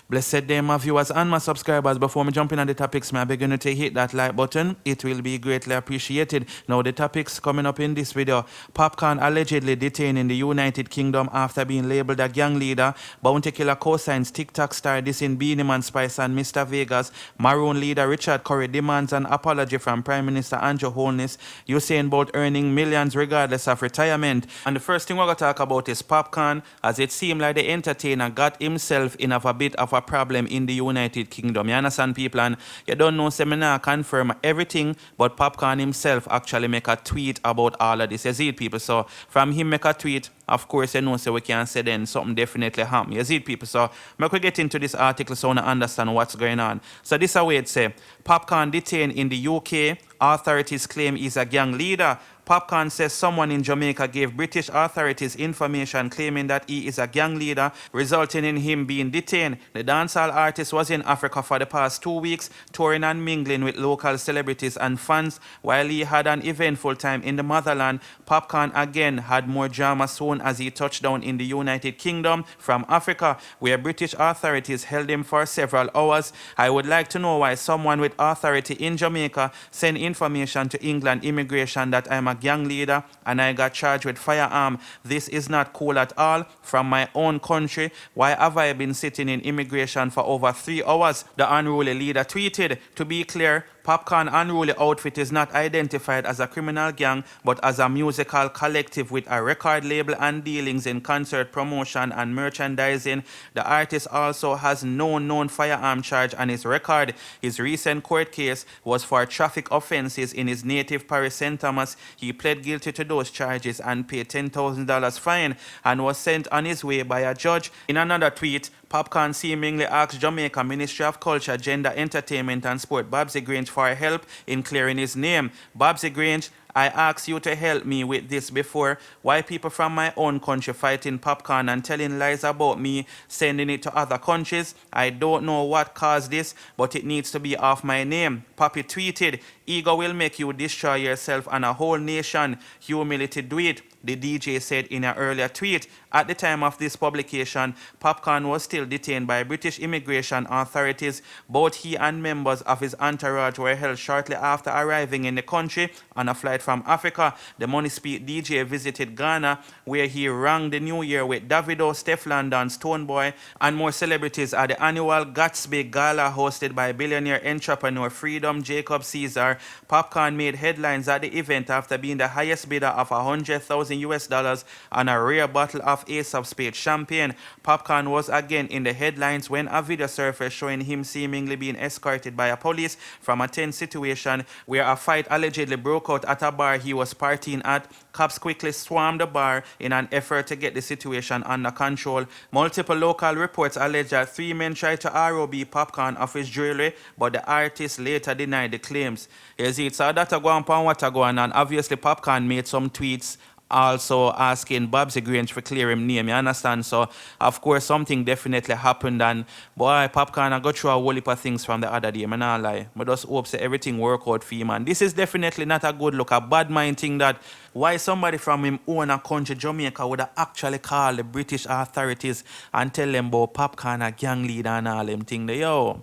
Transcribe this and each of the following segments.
Blessed day, my viewers and my subscribers. Before me jumping on the topics, I beg you to hit that like button. It will be greatly appreciated. Now, the topics coming up in this video. POPCAAN allegedly detained in the United Kingdom after being labeled a gang leader. Bounty killer co-signs TikTok star dissing Beanie Man Spice and Mr. Vegas. Maroon leader Richard Curry demands an apology from Prime Minister Andrew Holness. Usain Bolt earning millions regardless of retirement. And the first thing we're going to talk about is POPCAAN, as it seemed like the entertainer got himself in of a bit of a problem in the United Kingdom. You understand, people? And you don't know, seminar confirm everything, but POPCAAN himself actually make a tweet about all of this. You see it, people? So from him make a tweet, of course, you know, so we can say then something definitely happened. You see it, people? So we could get into this article so I understand what's going on. So this is how it say, POPCAAN detained in the UK. Authorities claim he's a gang leader. POPCAAN says someone in Jamaica gave British authorities information claiming that he is a gang leader, resulting in him being detained. The dancehall artist was in Africa for the past 2 weeks, touring and mingling with local celebrities and fans. While he had an eventful time in the motherland, POPCAAN again had more drama soon as he touched down in the United Kingdom from Africa, where British authorities held him for several hours. I would like to know why someone with authority in Jamaica sent information to England immigration that I'm a gang leader and I got charged with firearm. This is not cool at all. From my own country, why have I been sitting in immigration for over 3 hours? The unruly leader tweeted. To be clear, POPCAAN unruly outfit is not identified as a criminal gang, but as a musical collective with a record label and dealings in concert promotion and merchandising. The artist also has no known firearm charge on his record. His recent court case was for traffic offenses in his native Paris, St. Thomas. He pled guilty to those charges and paid $10,000 fine and was sent on his way by a judge. In another tweet, POPCAAN seemingly asked Jamaica Ministry of Culture, Gender, Entertainment and Sport Babsy Grange for help in clearing his name. Babsy Grange, I asked you to help me with this before. Why people from my own country fighting POPCAAN and telling lies about me, sending it to other countries? I don't know what caused this, but it needs to be off my name. Poppy tweeted, ego will make you destroy yourself and a whole nation. Humility do it, the DJ said in an earlier tweet. At the time of this publication, POPCAAN was still detained by British immigration authorities. Both he and members of his entourage were held shortly after arriving in the country on a flight from Africa. The Money Speed DJ visited Ghana, where he rang the new year with Davido, Steph London, Stonebwoy, and more celebrities at the annual Gatsby Gala hosted by billionaire entrepreneur Freedom Jacob Caesar. POPCAAN made headlines at the event after being the highest bidder of $100,000 on a rare bottle of Ace of Spades champagne. POPCAAN was again in the headlines when a video surfaced showing him seemingly being escorted by a police from a tense situation where a fight allegedly broke out at a bar he was partying at. Cops quickly swarmed the bar in an effort to get the situation under control. Multiple local reports allege that 3 men tried to rob POPCAAN of his jewelry, but the artist later denied the claims. You see, so that go on what going on. Obviously, POPCAAN made some tweets also asking Babsy Grange for clear him name, you understand? So, of course, something definitely happened, and boy, POPCAAN, I got through a whole heap of things from the other day, I not lie. I just hope that everything work out for him, and this is definitely not a good look, a bad mind thing that why somebody from him own a country, Jamaica, would actually call the British authorities and tell them about POPCAAN a gang leader and all them thing there, yo.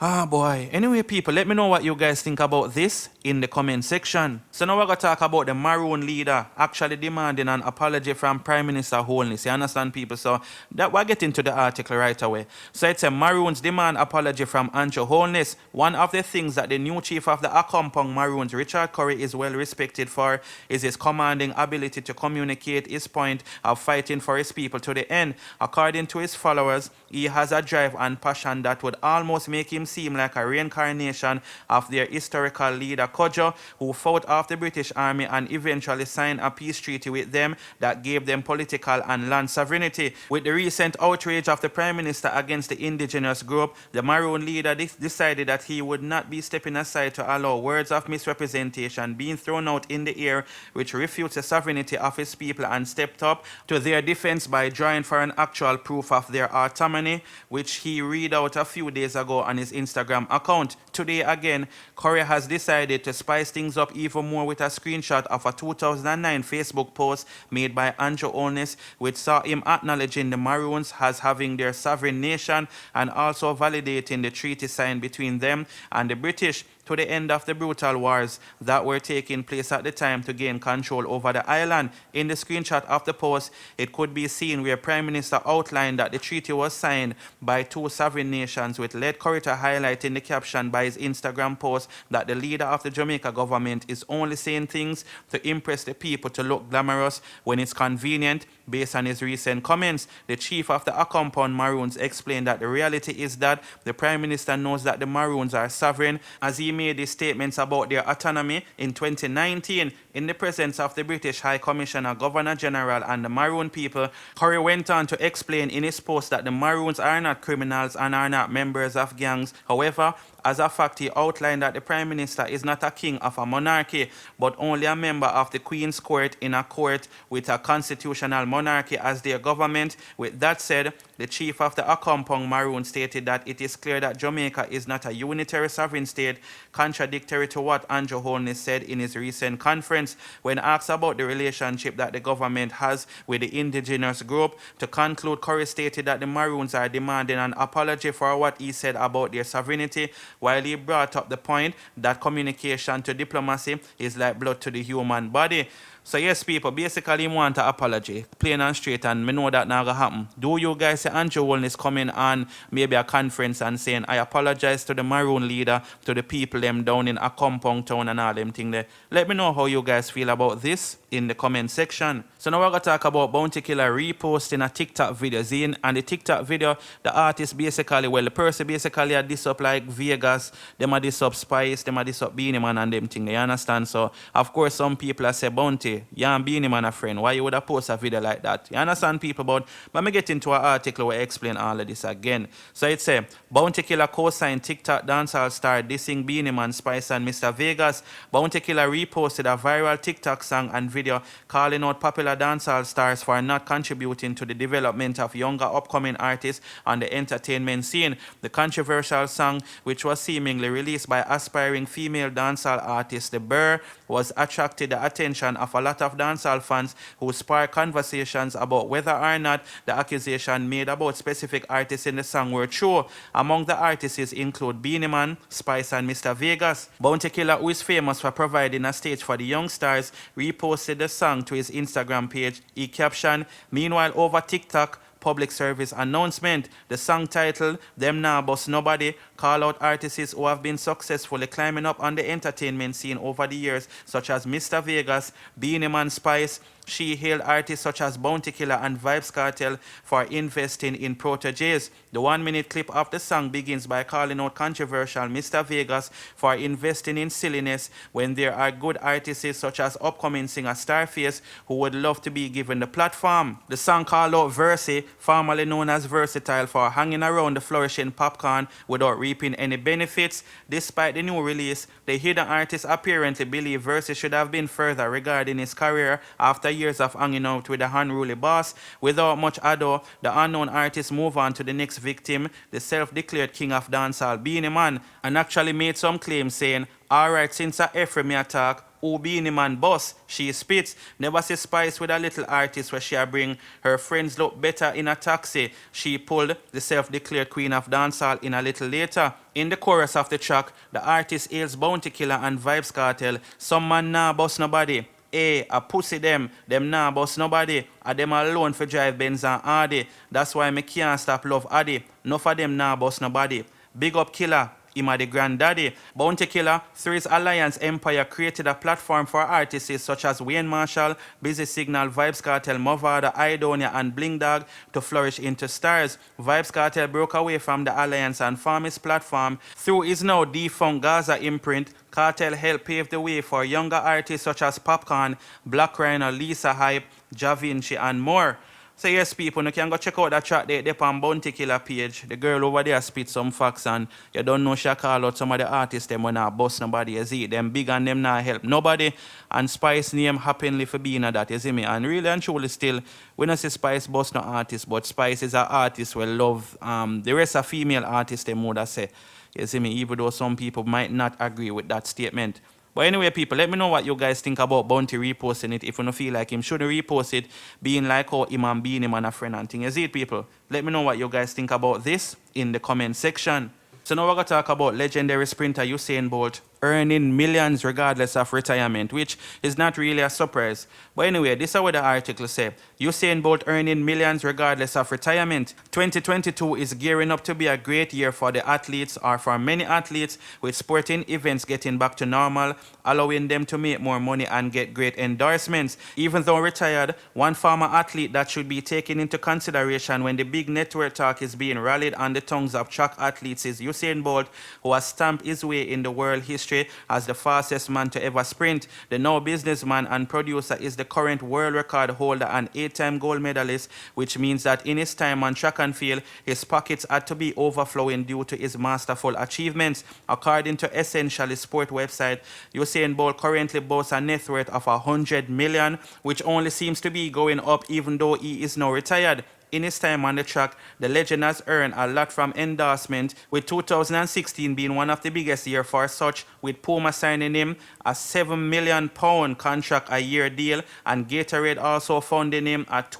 Ah, boy. Anyway, people, let me know what you guys think about this in the comment section. So now we're going to talk about the Maroon leader actually demanding an apology from Prime Minister Holness. You understand, people? So that we'll get into the article right away. So it's a Maroons demand apology from Andrew Holness. One of the things that the new chief of the Accompong Maroons, Richard Curry, is well respected for is his commanding ability to communicate his point of fighting for his people to the end. According to his followers, he has a drive and passion that would almost make him seem like a reincarnation of their historical leader Kojo, who fought off the British Army and eventually signed a peace treaty with them that gave them political and land sovereignty. With the recent outrage of the Prime Minister against the indigenous group, the Maroon leader decided that he would not be stepping aside to allow words of misrepresentation being thrown out in the air which refutes the sovereignty of his people, and stepped up to their defense by drawing for an actual proof of their autonomy, which he read out a few days ago on his Instagram account. Today again, Curry has decided to spice things up even more with a screenshot of a 2009 Facebook post made by Andrew Holness, which saw him acknowledging the Maroons as having their sovereign nation and also validating the treaty signed between them and the British to the end of the brutal wars that were taking place at the time to gain control over the island. In the screenshot of the post, it could be seen where Prime Minister outlined that the treaty was signed by two sovereign nations, which led Curry to highlight in the caption by his Instagram post that the leader of the Jamaica government is only saying things to impress the people to look glamorous when it's convenient. Based on his recent comments, the chief of the ARRE Maroons explained that the reality is that the Prime Minister knows that the Maroons are sovereign, as he made these statements about their autonomy in 2019 in the presence of the British High Commissioner, Governor General and the Maroon people. Curry went on to explain in his post that the Maroons are not criminals and are not members of gangs. However, as a fact, he outlined that the Prime Minister is not a king of a monarchy, but only a member of the Queen's Court in a court with a constitutional monarchy as their government. With that said, the chief of the ARRE Maroon stated that it is clear that Jamaica is not a unitary sovereign state, contradictory to what Andrew Holness said in his recent conference. When asked about the relationship that the government has with the indigenous group, to conclude, Curry stated that the Maroons are demanding an apology for what he said about their sovereignty, while he brought up the point that communication to diplomacy is like blood to the human body. So yes, people, basically he want an apology, plain and straight, and me know that not gonna happen. Do you guys see Andrew Holness coming on maybe a conference and saying, I apologize to the Maroon leader, to the people them down in a compound town and all them thing there? Let me know how you guys feel about this in the comment section. So now we're gonna talk about Bounty Killer reposting a TikTok video. Zine, and the TikTok video, the artist basically, well, the person basically had this up like Vegas, them had this up Spice, them had this up Beanie Man and them thing, you understand? So of course some people are say, Bounty, you and Beanie Man a friend, why you would have post a video like that? You understand, people? But me get into an article where I explain all of this again. So it say, Bounty Killer co-signed TikTok dancehall star dissing Beanie Man, Spice and Mr. Vegas. Bounty Killer reposted a viral TikTok song and video calling out popular dancehall stars for not contributing to the development of younger upcoming artists on the entertainment scene. The controversial song, which was seemingly released by aspiring female dancehall artist The Burr, was attracted the attention of a lot of dancehall fans who sparked conversations about whether or not the accusation made about specific artists in the song were true. Among the artists include Beanie Man, Spice and Mr. Vegas. Bounty Killer, who is famous for providing a stage for the young stars, reposted the song to his Instagram page. He captioned, "Meanwhile, over TikTok, public service announcement." The song titled "Them Nah Bust Nobody" call out artists who have been successfully climbing up on the entertainment scene over the years, such as Mr. Vegas, Beanie Man, Spice. She hailed artists such as Bounty Killer and Vybz Kartel for investing in proteges. The 1-minute clip of the song begins by calling out controversial Mr. Vegas for investing in silliness when there are good artists such as upcoming singer Starface who would love to be given the platform. The song called out Versi, formerly known as Versatile, for hanging around the flourishing POPCAAN without reaping any benefits. Despite the new release, the hidden artist apparently believed Versi should have been further regarding his career after years of hanging out with the unruly boss. Without much ado, the unknown artist moved on to the next victim, the self-declared king of dancehall, Beanie Man, and actually made some claims saying, "Alright, since I ever me attack, who Beanie Man boss, she spits. Never see Spice with a little artist where she bring her friends look better in a taxi. She pulled the self-declared queen of dancehall in a little later." In the chorus of the track, the artist hails Bounty Killer and Vybz Kartel. "Some man nah boss nobody. Hey, a pussy them nah boss nobody. A them alone for drive Benz and Audi. That's why me can't stop love Addy. Enough of them nah boss nobody. Big up Killer, him a the granddaddy." Bounty Killer, through his Alliance Empire, created a platform for artists such as Wayne Marshall, Busy Signal, Vybz Kartel, Movada, Idonia and Bling Dog to flourish into stars. Vybz Kartel broke away from the Alliance and formed his platform through his now defunct Gaza imprint. Kartel helped pave the way for younger artists such as POPCAAN, Black Rhino, Lisa Hype, Ja Vinci and more. So yes, people, you can go check out that track there on Bounty Killer page. The girl over there spit some facts and you don't know she call out some of the artists them when I bust nobody, you see. Them big and them not help nobody. And Spice name happily for being a that, you see me. And really and truly still, we don't see Spice bust no artist, but Spice is an artist we love. The rest of female artists them would say. You see me, even though some people might not agree with that statement. But anyway, people, let me know what you guys think about Bounty reposting it. If you don't feel like him shouldn't repost it, being like how him and being him and a friend and thing. You see it, people? Let me know what you guys think about this in the comment section. So now we're going to talk about legendary sprinter Usain Bolt earning millions regardless of retirement, which is not really a surprise. But anyway, this is what the article says. Usain Bolt earning millions regardless of retirement. 2022 is gearing up to be a great year for the athletes or for many athletes, with sporting events getting back to normal, allowing them to make more money and get great endorsements. Even though retired, one former athlete that should be taken into consideration when the big network talk is being rallied on the tongues of track athletes is Usain Bolt, who has stamped his way in the world history as the fastest man to ever sprint. The now businessman and producer is the current world record holder and 8-time gold medalist, which means that in his time on track and field, his pockets had to be overflowing due to his masterful achievements. According to Essentially Sport website, Usain Bolt currently boasts a net worth of 100 million, which only seems to be going up even though he is now retired. In his time on the track, the legend has earned a lot from endorsement, with 2016 being one of the biggest years for such, with Puma signing him a £7 million contract a year deal, and Gatorade also funding him a £2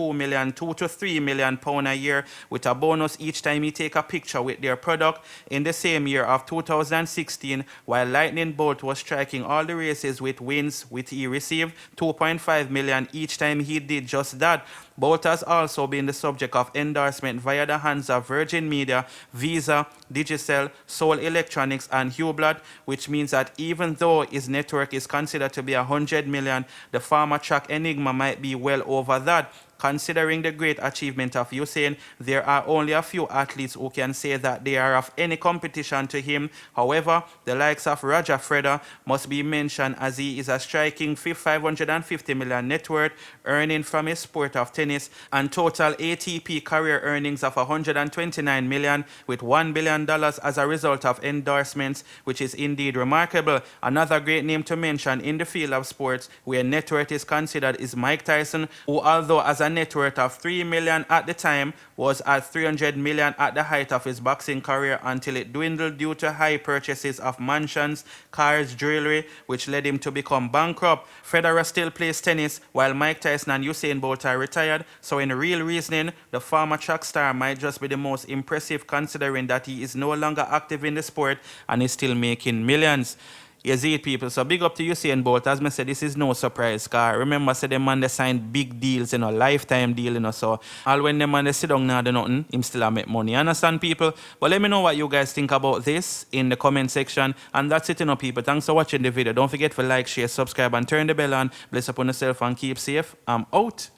to £3 million a year, with a bonus each time he take a picture with their product. In the same year of 2016, while Lightning Bolt was striking all the races with wins, he received $2.5 million each time he did just that. Bolt has also been the subject of endorsement via the hands of Virgin Media, Visa, Digicel, Seoul Electronics, and Hublot, which means that even though his network is considered to be 100 million, the former track enigma might be well over that. Considering the great achievement of Usain, there are only a few athletes who can say that they are of any competition to him. However, the likes of Roger Federer must be mentioned, as he is a striking 550 million net worth, earning from his sport of tennis, and total ATP career earnings of 129 million, with $1 billion as a result of endorsements, which is indeed remarkable. Another great name to mention in the field of sports where net worth is considered is Mike Tyson, who, although as a net worth of $3 million at the time, was at $300 million at the height of his boxing career, until it dwindled due to high purchases of mansions, cars, jewelry, which led him to become bankrupt. Federer still plays tennis, while Mike Tyson and Usain Bolt are retired, so in real reasoning, the former track star might just be the most impressive, considering that he is no longer active in the sport and is still making millions. You see it, people. So big up to Usain Bolt. As I said, this is no surprise, car. Remember, say them man they signed big deals, lifetime deal, so all when them man they sit down now do nothing, him still a make money. Understand, people? But let me know what you guys think about this in the comment section. And that's it, people. Thanks for watching the video. Don't forget to like, share, subscribe, and turn the bell on. Bless upon yourself and keep safe. I'm out.